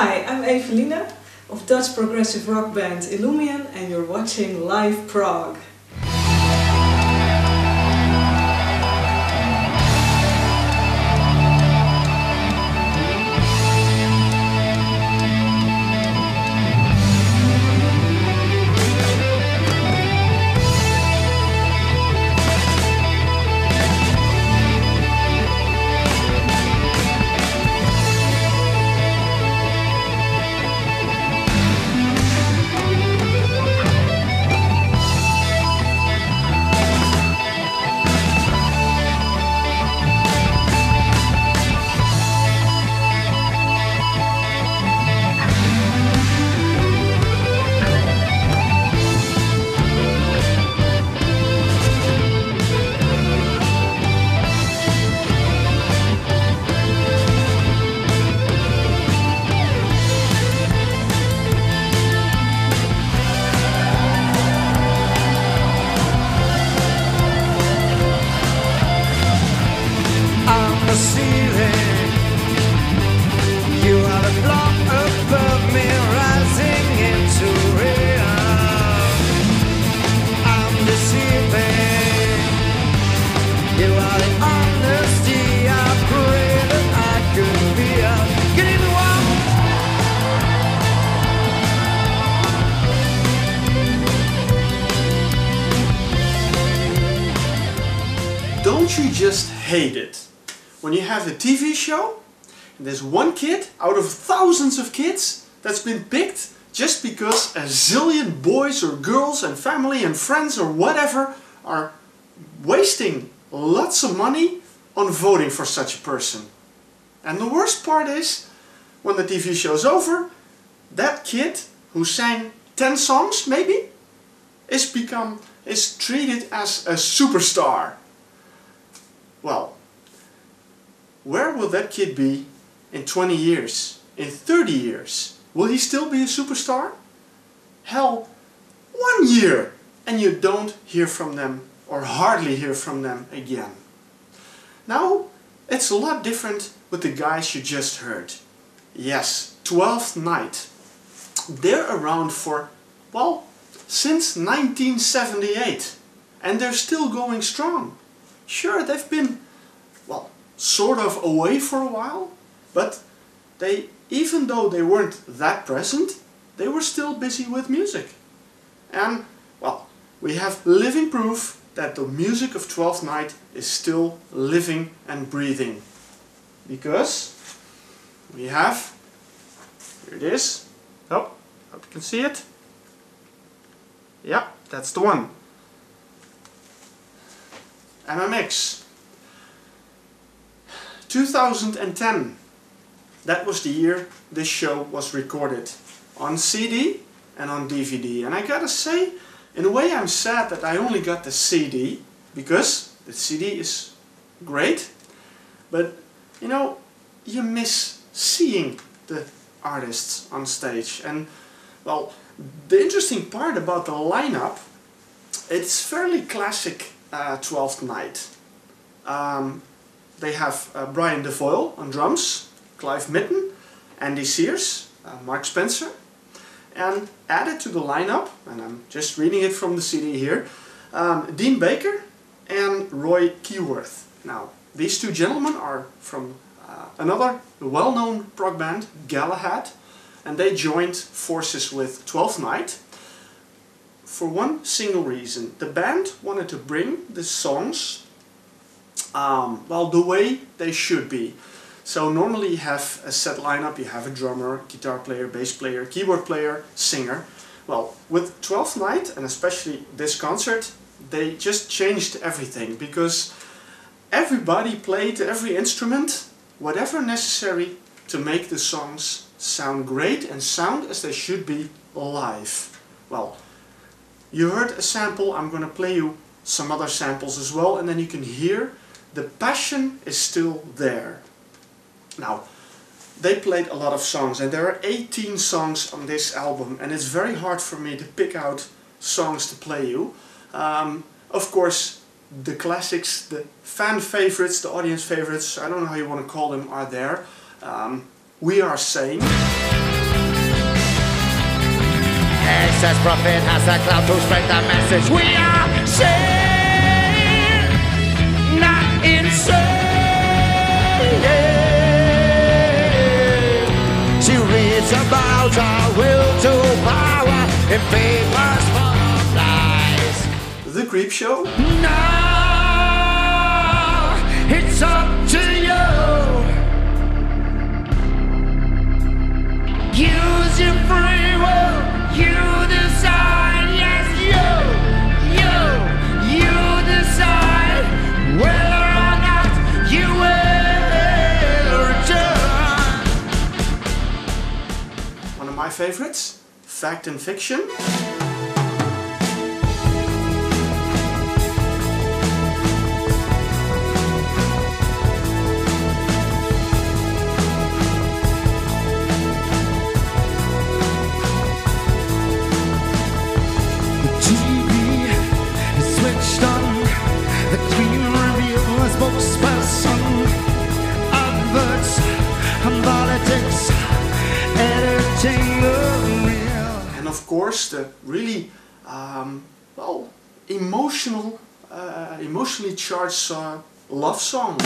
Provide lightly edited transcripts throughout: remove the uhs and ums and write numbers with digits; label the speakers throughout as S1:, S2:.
S1: Hi, I'm Evelina of Dutch progressive rock band Illumian and you're watching Live Prog.
S2: Don't you just hate it when you have a TV show and there's one kid out of thousands of kids that's been picked just because a zillion boys or girls and family and friends or whatever are wasting lots of money on voting for such a person. And the worst part is, when the TV show's over, that kid who sang 10 songs maybe is treated as a superstar. Well, where will that kid be in 20 years, in 30 years? Will he still be a superstar? Hell, 1 year and you don't hear from them or hardly hear from them again. Now, it's a lot different with the guys you just heard. Yes, Twelfth Night. They're around for, well, since 1978 and they're still going strong. Sure, they've been, well, sort of away for a while, but even though they weren't that present, they were still busy with music. And, well, we have living proof that the music of Twelfth Night is still living and breathing. Because we have, here it is, oh, hope you can see it. Yeah, that's the one. MMX. 2010. That was the year this show was recorded. On CD and on DVD. And I gotta say, in a way I'm sad that I only got the CD. Because the CD is great. But, you know, you miss seeing the artists on stage. And, well, the interesting part about the lineup, it's fairly classic. 12th Night. They have Brian DeVoyle on drums, Clive Mitten, Andy Sears, Mark Spencer, and added to the lineup, and I'm just reading it from the CD here, Dean Baker and Roy Keyworth. Now, these two gentlemen are from another well-known prog band, Galahad, and they joined forces with 12th Night. For one single reason. The band wanted to bring the songs, well, the way they should be. So normally you have a set lineup, you have a drummer, guitar player, bass player, keyboard player, singer. Well, with 12th Night, and especially this concert, they just changed everything, because everybody played every instrument, whatever necessary to make the songs sound great and sound as they should be live. Well, you heard a sample, I'm going to play you some other samples as well, and then you can hear the passion is still there. Now, they played a lot of songs, and there are 18 songs on this album, and it's very hard for me to pick out songs to play you. Of course, the classics, the fan favorites, the audience favorites, I don't know how you want to call them, are there. We Are Sane.
S3: excess profit has the clout to spread the message. We are sane, not insane. She reads about our will to power in papers full of lies.
S2: The Creep Show.
S3: Now it's up to you. Use your free will. You decide. Yes, you decide whether or not you will return.
S2: One of my favorites, Fact and Fiction.
S3: Spokesperson, adverts, and politics, editorial.
S2: And of course the really well, emotionally charged love song.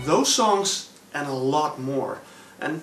S2: Those songs and a lot more, and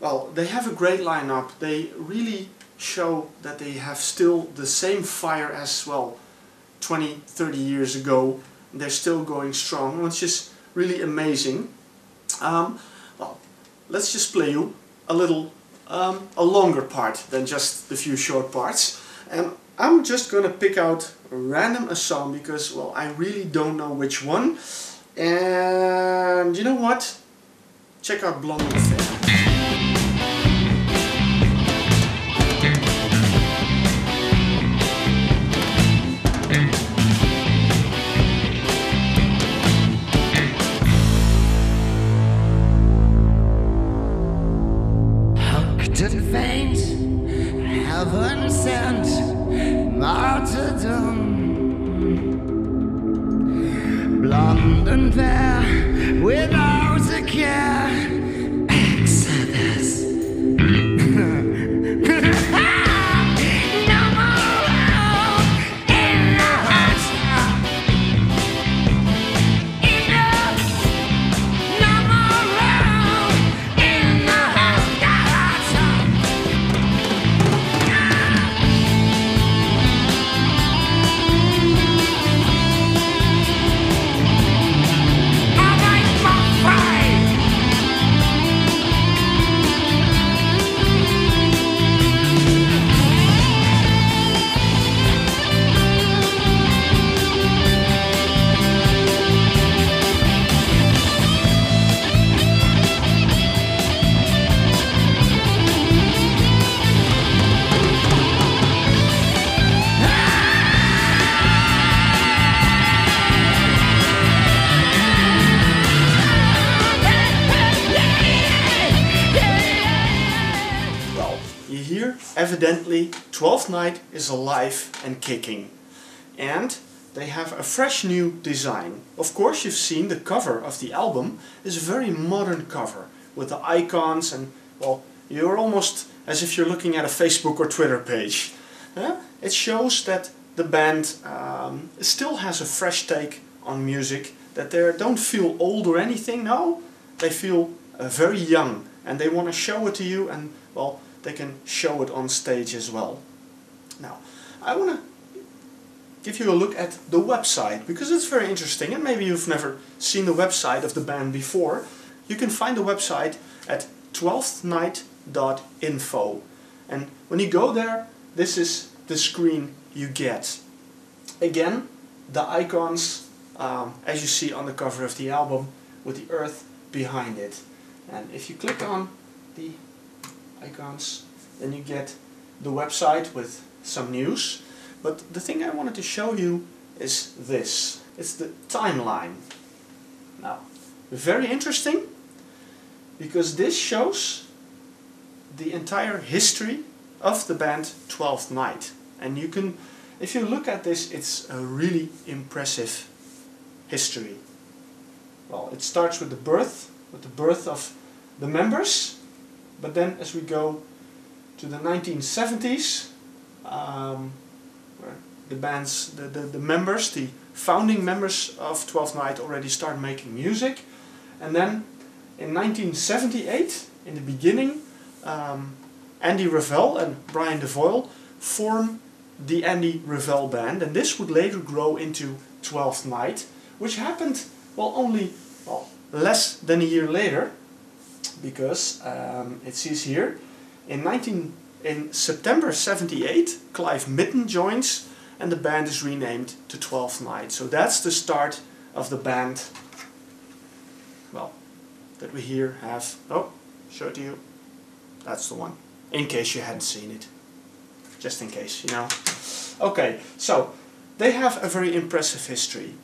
S2: well, they have a great lineup. They really show that they have still the same fire as, well, 20-30 years ago. They're still going strong, which is really amazing. Well, let's just play you a little a longer part than just the few short parts, and I'm just gonna pick out a song because, well, I really don't know which one. And you know what? Check out Blonde Affair.
S3: Hooked and faint, heaven sent, martyrdom. Blonde and fair, without a care, Exodus. No more love in the heart. Enough. No more love in the heart.
S2: Evidently, Twelfth Night is alive and kicking. And they have a fresh new design. Of course, you've seen the cover of the album is a very modern cover with the icons, and, well, you're almost as if you're looking at a Facebook or Twitter page. It shows that the band still has a fresh take on music, that they don't feel old or anything. No, they feel very young, and they want to show it to you, and, well, they can show it on stage as well. Now, I want to give you a look at the website, because it's very interesting, and maybe you've never seen the website of the band before. You can find the website at twelfthnight.info, and when you go there, this is the screen you get. Again, the icons as you see on the cover of the album, with the earth behind it. And if you click on the icons, then you get the website with some news. But the thing I wanted to show you is this. It's the timeline. Now, very interesting, because this shows the entire history of the band 12th Night. And you can, if you look at this, it's a really impressive history. Well, it starts with the birth of the members, but then as we go to the 1970s, where the members, the founding members of 12th Night already start making music, and then in 1978, in the beginning, Andy Revell and Brian DeVoyle form the Andy Revell Band, and this would later grow into 12th Night, which happened only less than a year later, because it says here in September 78, Clive Mitten joins, and the band is renamed to 12th Night. So that's the start of the band. Well, that we here have. Oh, show it to you. That's the one. In case you hadn't seen it, just in case, you know. Okay, so they have a very impressive history.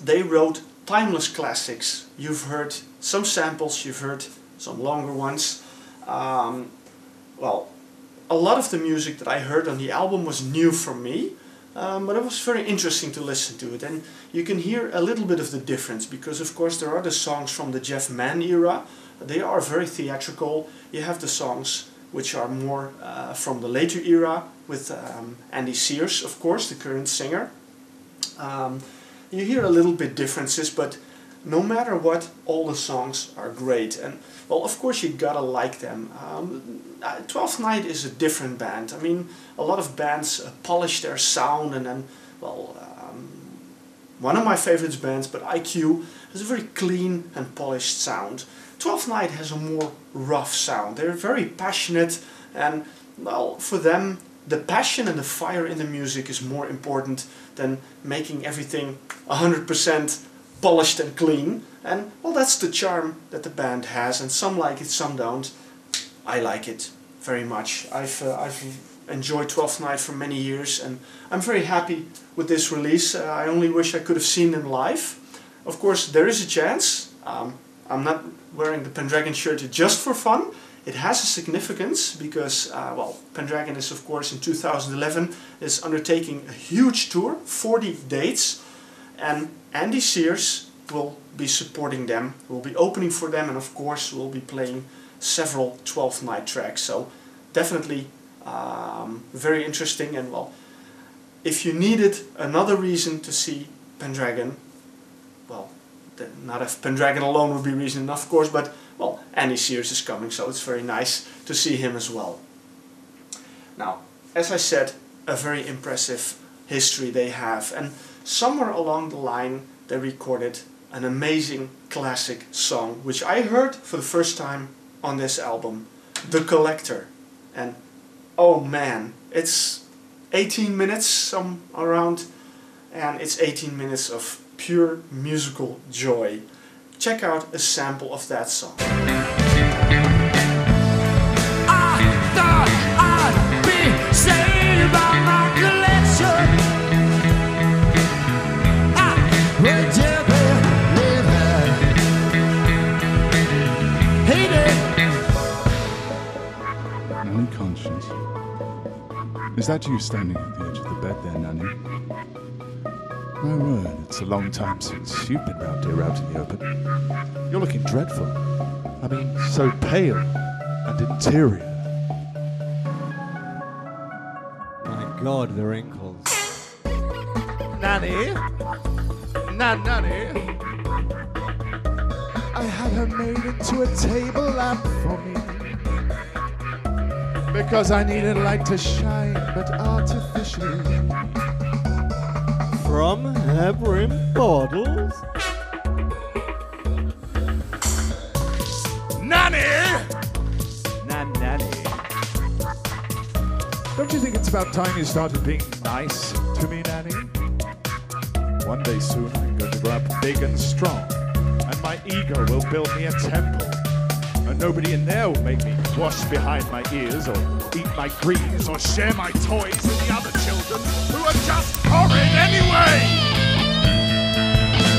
S2: They wrote timeless classics. You've heard some samples, you've heard some longer ones. Well, a lot of the music that I heard on the album was new for me, but it was very interesting to listen to it. And you can hear a little bit of the difference, because of course there are the songs from the Jeff Mann era. They are very theatrical. You have the songs which are more from the later era, with Andy Sears, of course, the current singer. You hear a little bit differences, but no matter what, all the songs are great. And well, of course you gotta like them. 12th Night is a different band. I mean, a lot of bands polish their sound, and then, well, one of my favorite bands, but IQ, has a very clean and polished sound. 12th Night has a more rough sound. They're very passionate, and well, for them, the passion and the fire in the music is more important than making everything 100% polished and clean. And well, that's the charm that the band has, and some like it, some don't. I like it very much. I've enjoyed 12th Night for many years, and I'm very happy with this release. I only wish I could have seen them live. Of course, there is a chance. I'm not wearing the Pendragon shirt just for fun. It has a significance, because, well, Pendragon is, of course, in 2011 is undertaking a huge tour, 40 dates, and Andy Sears will be supporting them, will be opening for them, and of course will be playing several 12th Night tracks. So definitely very interesting. And well, if you needed another reason to see Pendragon, well, not if Pendragon alone would be reason enough, of course, but well, Andy Sears is coming, so it's very nice to see him as well. Now, as I said, a very impressive history they have, and somewhere along the line they recorded an amazing classic song, which I heard for the first time on this album, The Collector. And oh man, it's 18 minutes, some around, and it's 18 minutes of pure musical joy. Check out a sample of that song.
S3: I thought I'd be saved by my collection. I would you believe it? Hate it.
S4: Nanny Conscience. Is that you standing at the edge of the bed there, Nanny? My word, it's a long time since you've been round here out in the open. You're looking dreadful. I mean, so pale and interior.
S5: My God, the wrinkles.
S4: Nanny? Nanny? I had her made into a table lamp for me, because I needed light to shine, but artificially.
S5: From her brim bottles?
S4: Nanny!
S5: Nanny.
S4: Don't you think it's about time you started being nice to me, Nanny? One day soon I'm going to grow up big and strong, and my ego will build me a temple. and nobody in there will make me wash behind my ears or eat my greens or share my toys with the other children who are just horrid anyway!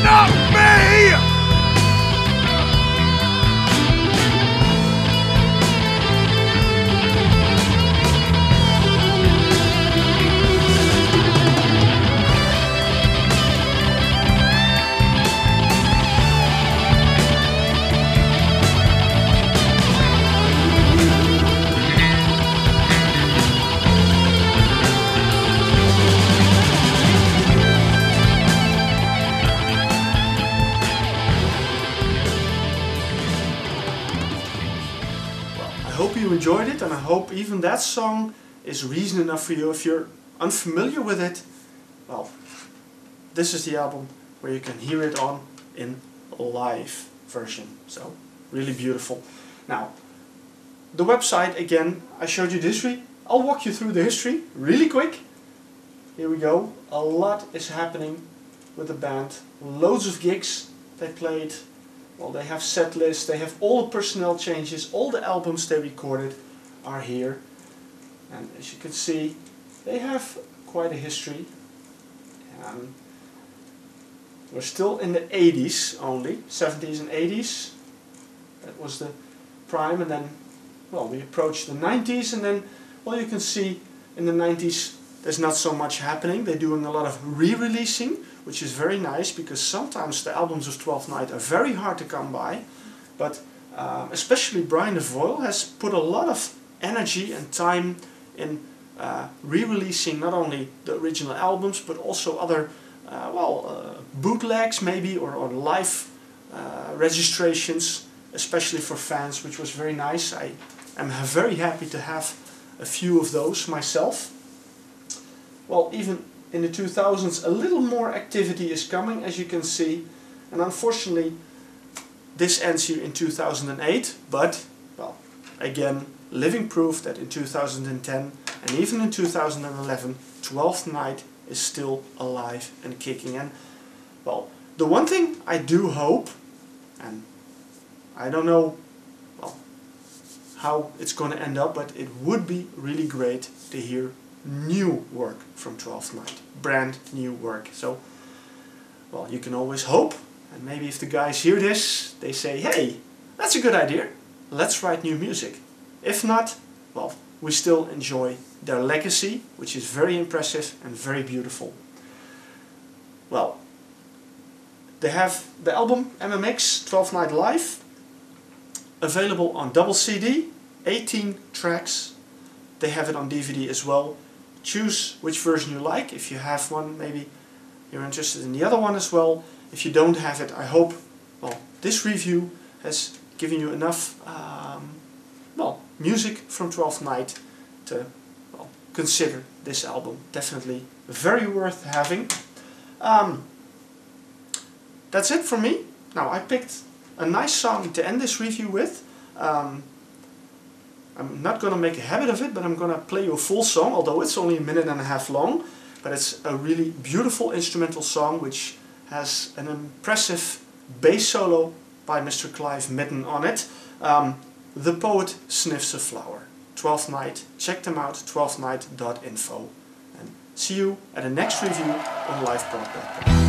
S4: Not me!
S2: I hope you enjoyed it, and I hope even that song is reason enough for you. If you're unfamiliar with it, well, this is the album where you can hear it on in live version. So, really beautiful. Now, the website, again, I showed you the history. I'll walk you through the history really quick. Here we go. A lot is happening with the band. Loads of gigs they played. Well, they have set lists, they have all the personnel changes, all the albums they recorded are here. And as you can see, they have quite a history. We're still in the 80s only, 70s and 80s. That was the prime, and then, well, we approached the 90s, and then, well, you can see in the 90s there's not so much happening. They're doing a lot of re-releasing, which is very nice, because sometimes the albums of Twelfth Night are very hard to come by, but especially Brian DeVoyle has put a lot of energy and time in re-releasing not only the original albums, but also other bootlegs maybe, or live registrations, especially for fans, which was very nice. I am very happy to have a few of those myself. Well, even in the 2000s a little more activity is coming, as you can see, and unfortunately this ends here in 2008, but, well, again, living proof that in 2010 and even in 2011 Twelfth Night is still alive and kicking. And, well, the one thing I do hope, and I don't know, well, how it's going to end up, but it would be really great to hear new work from Twelfth Night, brand new work. So, well, you can always hope, and maybe if the guys hear this, they say, hey, that's a good idea, let's write new music. If not, well, we still enjoy their legacy, which is very impressive and very beautiful. Well, they have the album MMX, 12th Night Live, available on double CD, 18 tracks. They have it on DVD as well. Choose which version you like. If you have one, maybe you're interested in the other one as well. If you don't have it, I hope, well, this review has given you enough music from Twelfth Night to, well, consider this album. Definitely very worth having. That's it from me. Now, I picked a nice song to end this review with. I'm not going to make a habit of it, but I'm going to play you a full song, although it's only a minute and a half long. But it's a really beautiful instrumental song which has an impressive bass solo by Mr. Clive Midden on it. The Poet Sniffs a Flower. 12th Night. Check them out, 12thnight.info. And see you at the next review on liveprog.com.